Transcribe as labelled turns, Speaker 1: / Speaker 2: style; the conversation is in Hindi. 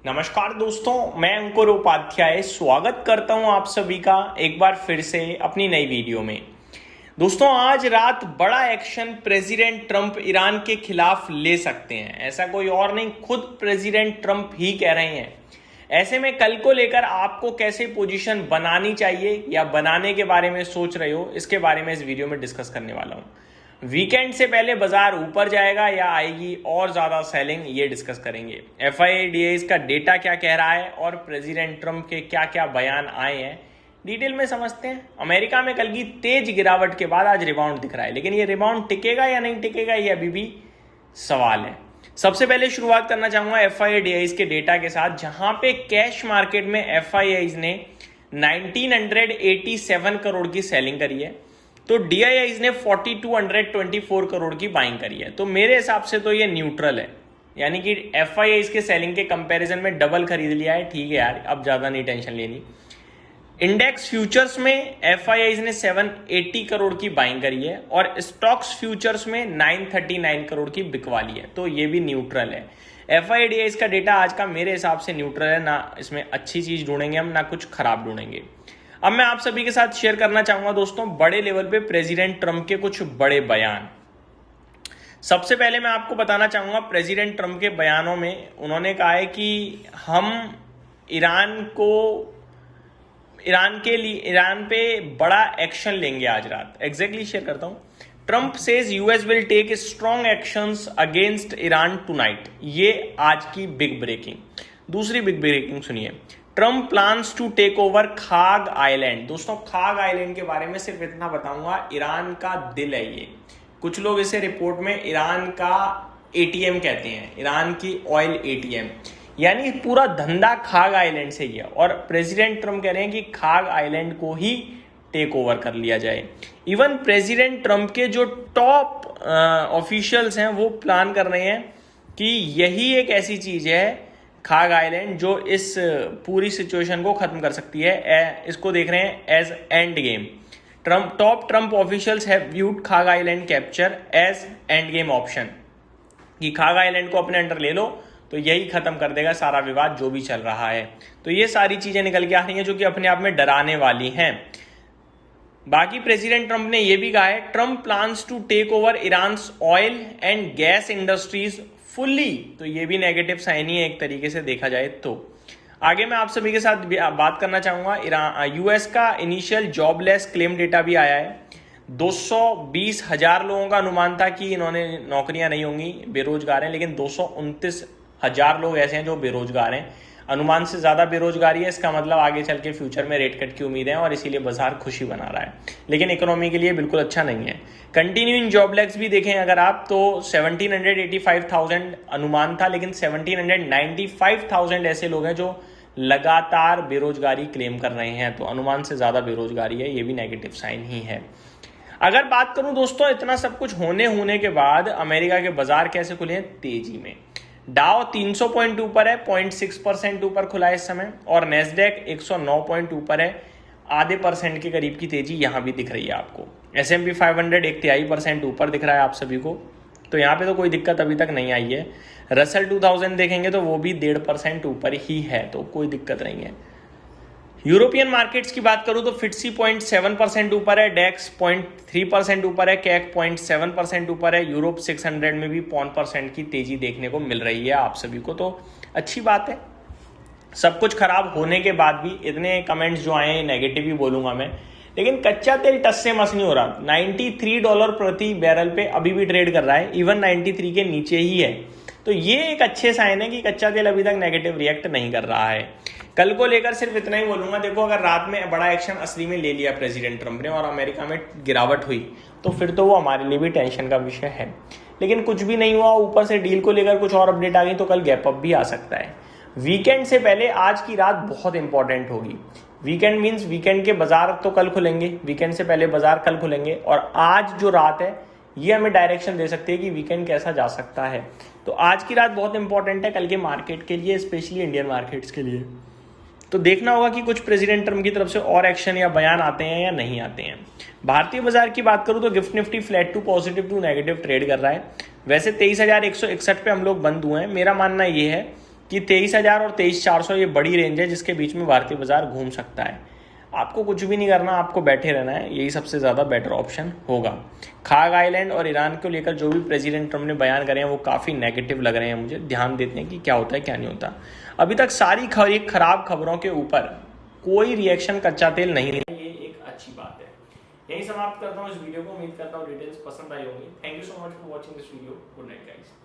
Speaker 1: नमस्कार दोस्तों, मैं अंकुर उपाध्याय स्वागत करता हूं आप सभी का एक बार फिर से अपनी नई वीडियो में। दोस्तों, आज रात बड़ा एक्शन प्रेसिडेंट ट्रंप ईरान के खिलाफ ले सकते हैं। ऐसा कोई और नहीं, खुद प्रेसिडेंट ट्रंप ही कह रहे हैं। ऐसे में कल को लेकर आपको कैसे पोजीशन बनानी चाहिए या बनाने के बारे में सोच रहे हो, इसके बारे में इस वीडियो में डिस्कस करने वाला हूं। वीकेंड से पहले बाजार ऊपर जाएगा या आएगी और ज्यादा सेलिंग, ये डिस्कस करेंगे। FIDIs का डेटा क्या कह रहा है और प्रेसिडेंट ट्रंप के क्या क्या बयान आए हैं, डिटेल में समझते हैं। अमेरिका में कल की तेज गिरावट के बाद आज रिबाउंड दिख रहा है, लेकिन ये रिबाउंड टिकेगा या नहीं टिकेगा, ये अभी भी सवाल है। सबसे पहले शुरुआत करना चाहूंगा FIDIs के डेटा के साथ, जहां पे कैश मार्केट में FIIs ने 1987 करोड़ की सेलिंग करी है, तो DIIs ने 4224 करोड़ की बाइंग करी है। तो मेरे हिसाब से तो ये न्यूट्रल है, यानी कि FIIs के सेलिंग के कंपैरिजन में डबल खरीद लिया है। ठीक है यार, अब ज्यादा नहीं टेंशन लेनी। इंडेक्स फ्यूचर्स में FIIs ने 780 करोड़ की बाइंग करी है और स्टॉक्स फ्यूचर्स में 939 करोड़ की बिकवा ली है, तो ये भी न्यूट्रल है। FIDIs का डेटा आज का मेरे हिसाब से न्यूट्रल है, ना इसमें अच्छी चीज ढूंढेंगे हम, ना कुछ खराब ढूंढेंगे। अब मैं आप सभी के साथ शेयर करना चाहूंगा दोस्तों, बड़े लेवल पे प्रेसिडेंट ट्रंप के कुछ बड़े बयान। सबसे पहले मैं आपको बताना चाहूंगा, प्रेसिडेंट ट्रंप के बयानों में उन्होंने कहा है कि हम ईरान पे बड़ा एक्शन लेंगे आज रात। एग्जैक्टली शेयर करता हूं। Trump says US will take strong actions against Iran tonight. ये आज की बिग ब्रेकिंग। दूसरी बिग ब्रेकिंग सुनिए, Trump plans to take over खाग आइलैंड। दोस्तों, खाग आइलैंड के बारे में सिर्फ इतना बताऊंगा, ईरान का दिल है ये। कुछ लोग इसे रिपोर्ट में ईरान का ATM कहते हैं, ईरान की ऑयल ATM, यानी पूरा धंधा खाग आइलैंड से ही है। और प्रेसिडेंट ट्रंप कह रहे हैं कि खाग आइलैंड को ही टेक ओवर कर लिया जाए। इवन प्रेसिडेंट ट्रंप के जो टॉप ऑफिशियल्स हैं वो प्लान कर रहे हैं कि यही एक ऐसी चीज है, खाग आइलैंड, जो इस पूरी सिचुएशन को खत्म कर सकती है। इसको देख रहे हैं as end game. Top Trump officials have viewed खाग island capture as end game option, कि खाग आइलैंड को अपने अंडर ले लो तो यही खत्म कर देगा सारा विवाद जो भी चल रहा है। तो ये सारी चीजें निकल के आ रही हैं जो कि अपने आप में डराने वाली हैं। बाकी प्रेसिडेंट ट्रंप ने यह भी कहा है, Trump plans to take over Iran's oil and gas industries fully. तो ये भी नेगेटिव साइन ही है एक तरीके से देखा जाए तो। आगे मैं आप सभी के साथ बात करना चाहूंगा, US का इनिशियल जॉबलेस क्लेम डेटा भी आया है। 220,000 लोगों का अनुमान था कि इन्होंने नौकरियां नहीं होंगी, बेरोजगार हैं, लेकिन 229,000 लोग ऐसे हैं जो बेरोजगार हैं। अनुमान से ज्यादा बेरोजगारी है, इसका मतलब आगे चल के फ्यूचर में रेट कट की उम्मीद है और इसीलिए बाजार खुशी बना रहा है, लेकिन इकोनॉमी के लिए बिल्कुल अच्छा नहीं है। कंटिन्यूइंग जॉबलेस भी देखें अगर आप, तो 1785,000 अनुमान था, लेकिन 1795,000 ऐसे लोग हैं जो लगातार बेरोजगारी क्लेम कर रहे हैं। तो अनुमान से ज्यादा बेरोजगारी है, ये भी नेगेटिव साइन ही है। अगर बात करूं दोस्तों, इतना सब कुछ होने के बाद अमेरिका के बाजार कैसे खुले हैं? तेजी में। डाउ 300 पॉइंट ऊपर है, 0.6% ऊपर खुला है इस समय, और नेस्डेक 109 पॉइंट ऊपर है, आधे % के करीब की तेजी यहां भी दिख रही है आपको। S&P 500 1/3% ऊपर दिख रहा है आप सभी को, तो यहाँ पे तो कोई दिक्कत अभी तक नहीं आई है। रसल 2000 देखेंगे तो वो भी 1.5% ऊपर ही है, तो कोई दिक्कत नहीं है। यूरोपियन मार्केट्स की बात करूं तो FTSE 0.7% ऊपर है, डेक्स 0.3% ऊपर है, कैक 0.7% ऊपर है। यूरोप 600 में भी 0.1% की तेजी देखने को मिल रही है आप सभी को, तो अच्छी बात है। सब कुछ खराब होने के बाद भी इतने कमेंट्स जो आए नेगेटिव ही बोलूंगा मैं, लेकिन कच्चा तेल टस से मस नहीं हो रहा। $93 प्रति बैरल पे अभी भी ट्रेड कर रहा है, इवन 93 के नीचे ही है। तो ये एक अच्छे साइन है कि कच्चा तेल अभी तक नेगेटिव रिएक्ट नहीं कर रहा है। कल को लेकर सिर्फ इतना ही बोलूंगा, देखो अगर रात में बड़ा एक्शन असली में ले लिया प्रेसिडेंट ट्रंप ने और अमेरिका में गिरावट हुई, तो फिर तो वो हमारे लिए भी टेंशन का विषय है। लेकिन कुछ भी नहीं हुआ, ऊपर से डील को लेकर कुछ और अपडेट आ गई तो कल गैप अप भी आ सकता है। वीकेंड से पहले आज की रात बहुत इंपॉर्टेंट होगी। वीकेंड मींस वीकेंड के बाजार तो कल खुलेंगे, वीकेंड से पहले बाजार कल खुलेंगे, और आज जो रात है ये हमें डायरेक्शन दे सकती है कि वीकेंड कैसा जा सकता है। तो आज की रात बहुत इंपॉर्टेंट है कल के मार्केट के लिए, स्पेशली इंडियन मार्केट्स के लिए। तो देखना होगा कि कुछ प्रेसिडेंट ट्रंप की तरफ से और एक्शन या बयान आते हैं या नहीं आते हैं। भारतीय बाजार की बात करूं तो gift Nifty flat to positive to negative trade कर रहा है। वैसे 23,161 पे हम लोग बंद हुए हैं। मेरा मानना ये है कि 23,000 और 23,400 ये बड़ी रेंज है जिसके बीच में भारतीय बाजार घूम सकता है। आपको कुछ भी नहीं करना, आपको बैठे रहना है, यही सबसे ज़्यादा बेटर ऑप्शन होगा। खाग आइलैंड और ईरान को लेकर जो भी प्रेसिडेंट ट्रम्प ने बयान करे हैं वो काफ़ी नेगेटिव लग रहे हैं मुझे। ध्यान देते हैं कि क्या होता है क्या नहीं होता। अभी तक सारी खराब खबरों के ऊपर कोई रिएक्शन कच्चा तेल नहीं है, ये एक अच्छी बात है। यही समाप्त करता हूँ इस वीडियो को। उम्मीद करता हूँ डिटेल्स पसंद आई होंगी। Thank you so much for watching this video. Good night guys.